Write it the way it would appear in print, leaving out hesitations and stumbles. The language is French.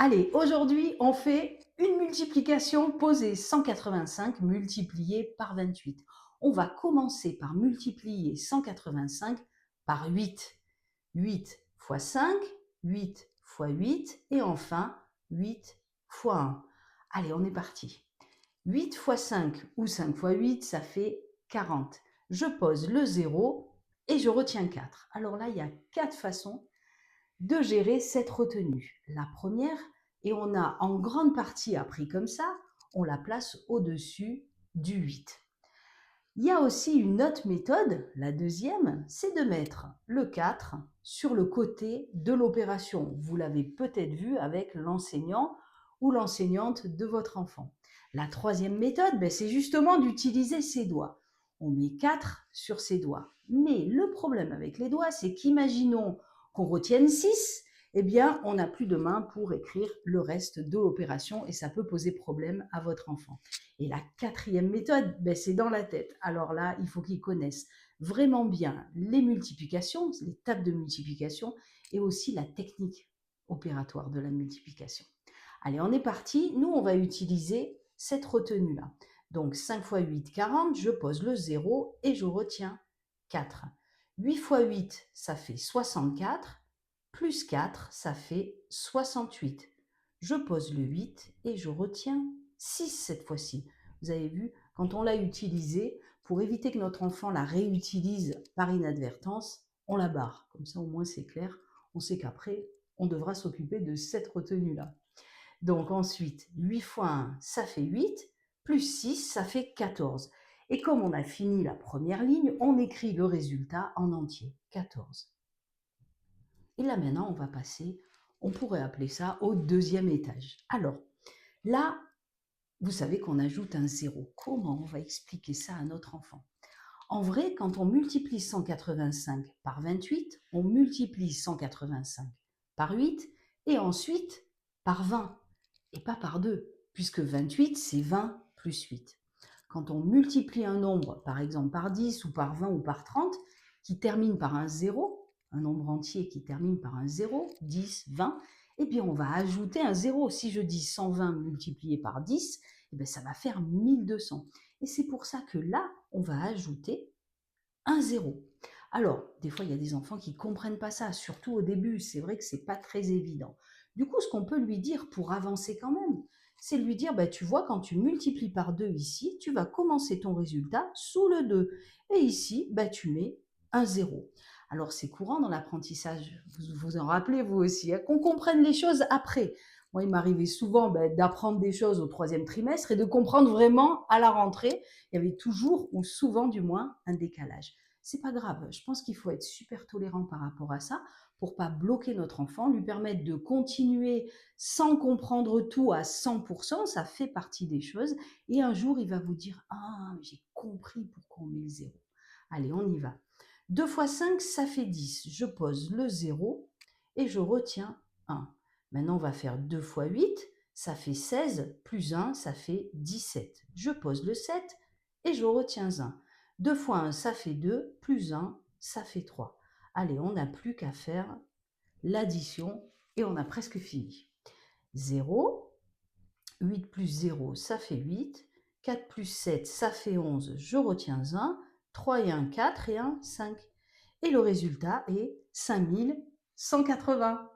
Allez, aujourd'hui, on fait une multiplication posée 185 multiplié par 28. On va commencer par multiplier 185 par 8. 8 fois 5, 8 fois 8 et enfin 8 fois 1. Allez, on est parti. 8 fois 5 ou 5 fois 8, ça fait 40. Je pose le 0 et je retiens 4. Alors là, il y a 4 façons de gérer cette retenue. La première, et on a en grande partie appris comme ça, on la place au-dessus du 8. Il y a aussi une autre méthode, la deuxième, c'est de mettre le 4 sur le côté de l'opération. Vous l'avez peut-être vu avec l'enseignant ou l'enseignante de votre enfant. La troisième méthode, c'est justement d'utiliser ses doigts. On met 4 sur ses doigts. Mais le problème avec les doigts, c'est qu'imaginons qu'on retienne 6, eh bien, on n'a plus de main pour écrire le reste de l'opération et ça peut poser problème à votre enfant. Et la quatrième méthode, c'est dans la tête. Alors là, il faut qu'ils connaissent vraiment bien les multiplications, les tables de multiplication et aussi la technique opératoire de la multiplication. Allez, on est parti. Nous, on va utiliser cette retenue-là. Donc 5 fois 8, 40. Je pose le 0 et je retiens 4. 8 fois 8, ça fait 64. Plus 4, ça fait 68. Je pose le 8 et je retiens 6 cette fois-ci. Vous avez vu, quand on l'a utilisé, pour éviter que notre enfant la réutilise par inadvertance, on la barre. Comme ça, au moins, c'est clair. On sait qu'après, on devra s'occuper de cette retenue-là. Donc ensuite, 8 fois 1, ça fait 8, plus 6, ça fait 14. Et comme on a fini la première ligne, on écrit le résultat en entier, 14. Et là maintenant, on va passer, on pourrait appeler ça au deuxième étage. Alors, là, vous savez qu'on ajoute un 0. Comment on va expliquer ça à notre enfant? En vrai, quand on multiplie 185 par 28, on multiplie 185 par 8 et ensuite par 20 et pas par 2, puisque 28, c'est 20 plus 8. Quand on multiplie un nombre, par exemple par 10 ou par 20 ou par 30, qui termine par un 0, un nombre entier qui termine par un 0, 10, 20, eh bien on va ajouter un 0. Si je dis 120 multiplié par 10, eh bien ça va faire 1200. Et c'est pour ça que là, on va ajouter un 0. Alors, des fois, il y a des enfants qui ne comprennent pas ça, surtout au début. C'est vrai que ce n'est pas très évident. Du coup, ce qu'on peut lui dire pour avancer quand même, c'est lui dire, tu vois, quand tu multiplies par 2 ici, tu vas commencer ton résultat sous le 2. Et ici, tu mets un 0. Alors, c'est courant dans l'apprentissage, vous vous en rappelez vous aussi, qu'on comprenne les choses après. Moi, il m'arrivait souvent d'apprendre des choses au troisième trimestre et de comprendre vraiment à la rentrée. Il y avait toujours, ou souvent du moins, un décalage. C'est pas grave, je pense qu'il faut être super tolérant par rapport à ça pour pas bloquer notre enfant, lui permettre de continuer sans comprendre tout à 100%, ça fait partie des choses. Et un jour, il va vous dire, ah, j'ai compris pourquoi on met le 0. Allez, on y va. 2 fois 5, ça fait 10. Je pose le 0 et je retiens 1. Maintenant, on va faire 2 fois 8, ça fait 16, plus 1, ça fait 17. Je pose le 7 et je retiens 1. 2 fois 1, ça fait 2, plus 1, ça fait 3. Allez, on n'a plus qu'à faire l'addition et on a presque fini. 0, 8 plus 0, ça fait 8. 4 plus 7, ça fait 11, je retiens 1. 3 et 1, 4 et 1, 5. Et le résultat est 5180.